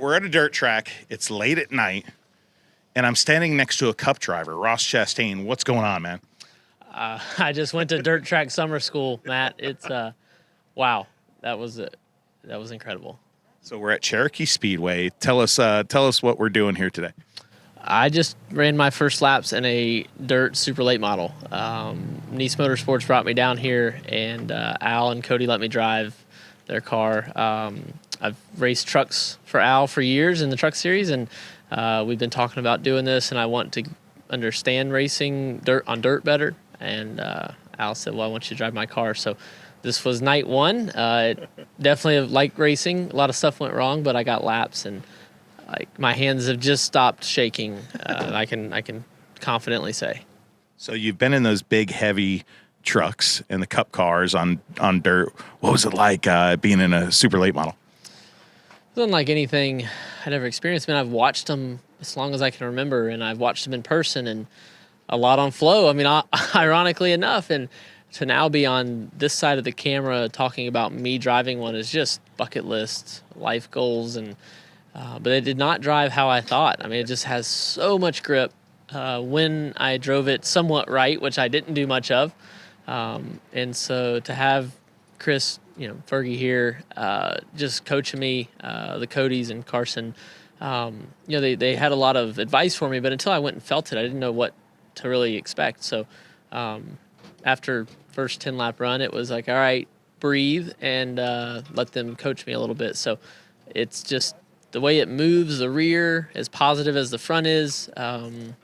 We're at a dirt track. It's late at night, and I'm standing next to a Cup driver, Ross Chastain. What's going on, man? I just went to dirt track summer school, Matt. It's wow, that was incredible. So we're at Cherokee Speedway. Tell us what we're doing here today. I just ran my first laps in a dirt super late model. Nice Motorsports brought me down here, and Al and Cody let me drive their car. I've raced trucks for Al for years in the truck series, and we've been talking about doing this, and I want to understand racing dirt better. And Al said, well, I want you to drive my car. So this was night one. Definitely like racing. A lot of stuff went wrong, but I got laps, and my hands have just stopped shaking. I can confidently say. So you've been in those big, heavy trucks and the Cup cars on dirt. What was it like being in a super late model? It wasn't like anything I'd ever experienced. I mean, I've watched them as long as I can remember, and I've watched them in person and a lot on Flow. I mean, ironically enough, and to now be on this side of the camera talking about me driving one is just bucket list, life goals, and but it did not drive how I thought. I mean, it just has so much grip. When I drove it somewhat right, which I didn't do much of, and so to have Chris, Fergie here, just coaching me, the Codys and Carson, they had a lot of advice for me, but until I went and felt it, I didn't know what to really expect. So after first 10-lap run, it was like, all right, breathe and let them coach me a little bit. So it's just the way it moves, the rear, as positive as the front is. And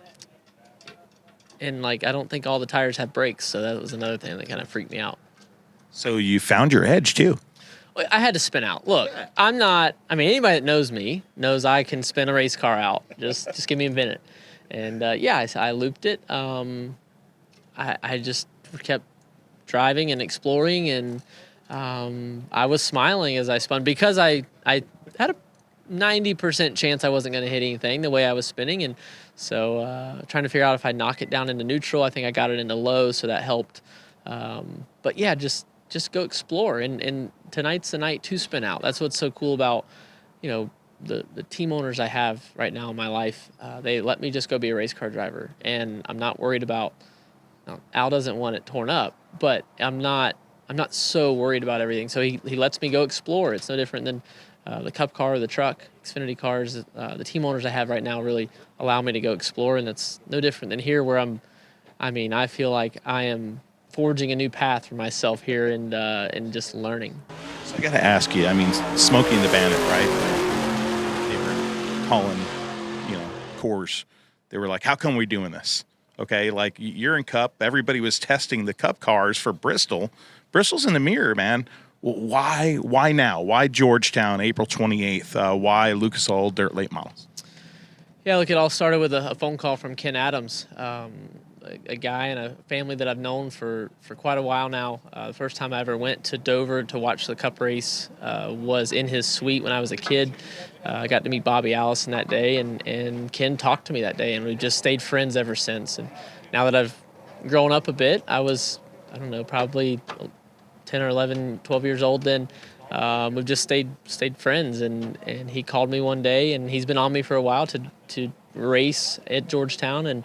I don't think all the tires have brakes. So that was another thing that kind of freaked me out. So you found your edge too. I had to spin out. Look, anybody that knows me knows I can spin a race car out. Just give me a minute. And I looped it. I just kept driving and exploring, and I was smiling as I spun because I had a 90% chance I wasn't going to hit anything the way I was spinning. And so trying to figure out if I knock it down into neutral. I think I got it into low, so that helped. But yeah, just go explore. And tonight's the night to spin out. That's what's so cool about, the team owners I have right now in my life. They let me just go be a race car driver, and I'm not worried about. Al doesn't want it torn up, but I'm not so worried about everything. So he lets me go explore. It's no different than the Cup car or the truck, Xfinity cars. The team owners I have right now really allow me to go explore, and that's no different than here where I feel like I am forging a new path for myself here and just learning. So I got to ask you, Smoking the Bandit, right? They were calling, Coors. They were like, how come we're doing this? Okay, like you're in Cup. Everybody was testing the Cup cars for Bristol. Bristol's in the mirror, man. Why now? Why Georgetown, April 28th? Why Lucas Oil Dirt Late Models? Yeah, look, it all started with a phone call from Ken Adams, a guy and a family that I've known for quite a while now. The first time I ever went to Dover to watch the Cup race was in his suite when I was a kid. I got to meet Bobby Allison that day, and Ken talked to me that day, and we've just stayed friends ever since. And now that I've grown up a bit, I was, probably 10 or 11, 12 years old then. We've just stayed friends, and he called me one day, and he's been on me for a while to race at Georgetown, and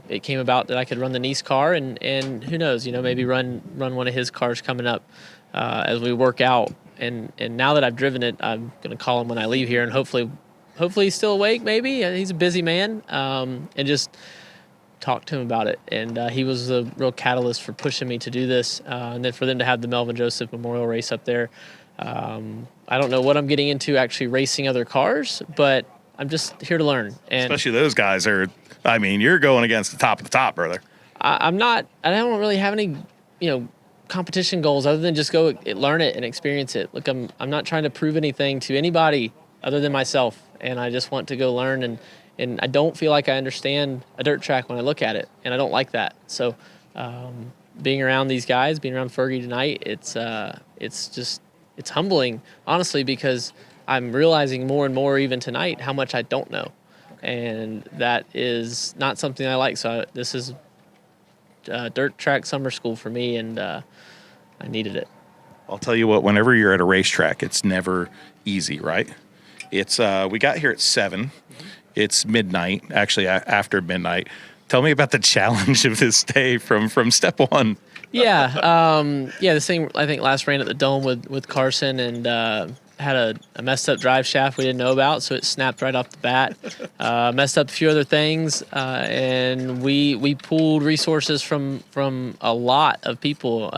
it came about that I could run the Nice car, and who knows, maybe run one of his cars coming up as we work out. And now that I've driven it, I'm going to call him when I leave here, and hopefully he's still awake. Maybe he's a busy man, and just talk to him about it. And he was a real catalyst for pushing me to do this, and then for them to have the Melvin Joseph Memorial Race up there. I don't know what I'm getting into actually racing other cars, but I'm just here to learn. And especially those guys are. You're going against the top of the top, brother. I don't really have any, competition goals other than just go learn it and experience it. Look, I'm not trying to prove anything to anybody other than myself, and I just want to go learn. And I don't feel like I understand a dirt track when I look at it, and I don't like that. So being around these guys, being around Fergie tonight, it's humbling, honestly, because I'm realizing more and more even tonight how much I don't know. And that is not something I like. So this is dirt track summer school for me, and I needed it. I'll tell you what, whenever you're at a racetrack, it's never easy, right? It's we got here at 7. It's midnight, actually after midnight. Tell me about the challenge of this day from step one. This thing I think last ran at the Dome with Carson and had a messed up drive shaft we didn't know about, so it snapped right off the bat. Messed up a few other things, and we pulled resources from a lot of people.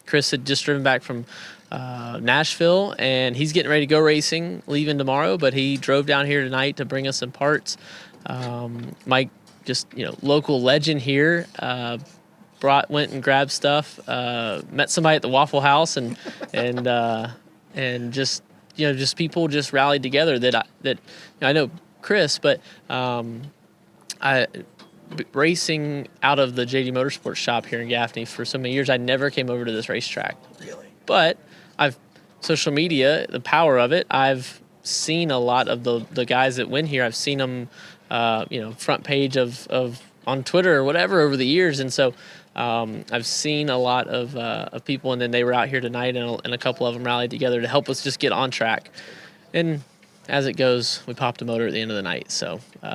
Chris had just driven back from Nashville, and he's getting ready to go racing, leaving tomorrow, but he drove down here tonight to bring us some parts. Mike, just local legend here, went and grabbed stuff, met somebody at the Waffle House, and just people just rallied together that I know Chris, but racing out of the JD Motorsports shop here in Gaffney for so many years, I never came over to this racetrack. Really? But social media, the power of it, I've seen a lot of the guys that win here. I've seen them, front page of on Twitter or whatever over the years, and so I've seen a lot of people, and then they were out here tonight, and a couple of them rallied together to help us just get on track. And as it goes, we popped a motor at the end of the night, so we'll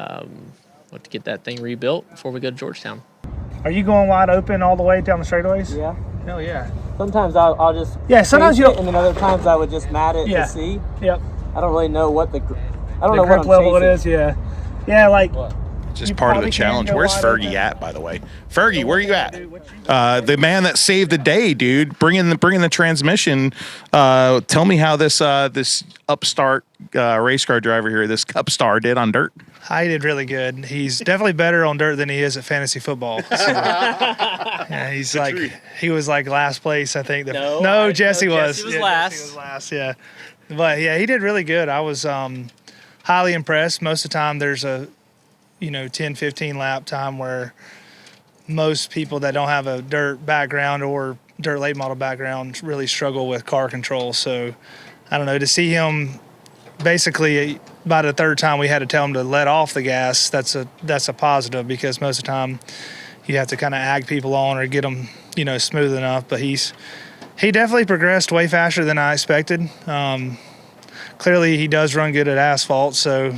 have to get that thing rebuilt before we go to Georgetown. Are you going wide open all the way down the straightaways? Yeah. Hell yeah. Sometimes I'll just Sometimes taste it, and then other times I would just mat it Yeah. to see. Yep. I don't really know what I don't The know what grip I'm level chasing. it is. Yeah. Like. Just You part of probably the challenge. can go Where's wide Fergie open. at, by the way? Fergie, where are you at? The man that saved the day, dude. Bringing the transmission. Tell me how this upstart race car driver here, this Cup star, did on dirt. I did really good. He's definitely better on dirt than he is at fantasy football. So, yeah, he was like last place, I think. Jesse was. Jesse was Yeah, last. Jesse was last, yeah. But yeah, he did really good. I was highly impressed. Most of the time there's a 10, 15 lap time where most people that don't have a dirt background or dirt late model background really struggle with car control. So I don't know, to see him basically by the third time we had to tell him to let off the gas, that's a positive, because most of the time you have to kind of ag people on or get them smooth enough. But he definitely progressed way faster than I expected. Clearly he does run good at asphalt, so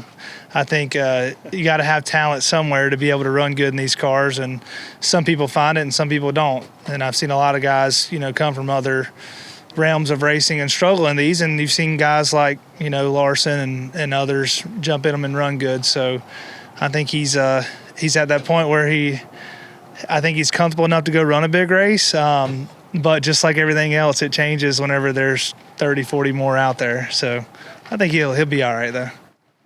I think you got to have talent somewhere to be able to run good in these cars, and some people find it and some people don't. And I've seen a lot of guys come from other realms of racing and struggle in these, and you've seen guys like Larson and others jump in them and run good. So I think he's at that point where I think he's comfortable enough to go run a big race, but just like everything else, it changes whenever there's 30, 40 more out there. So I think he'll be all right though.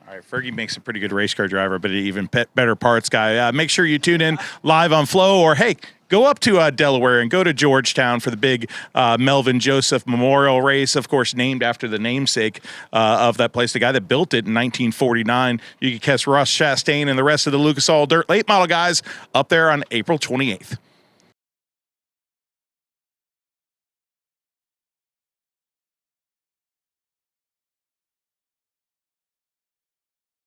All right, Fergie makes a pretty good race car driver, but an even better parts guy. Make sure you tune in live on Flow, or hey, go up to Delaware and go to Georgetown for the big Melvin Joseph Memorial Race, of course, named after the namesake of that place, the guy that built it in 1949. You can catch Ross Chastain and the rest of the Lucas Oil Dirt Late Model guys up there on April 28th.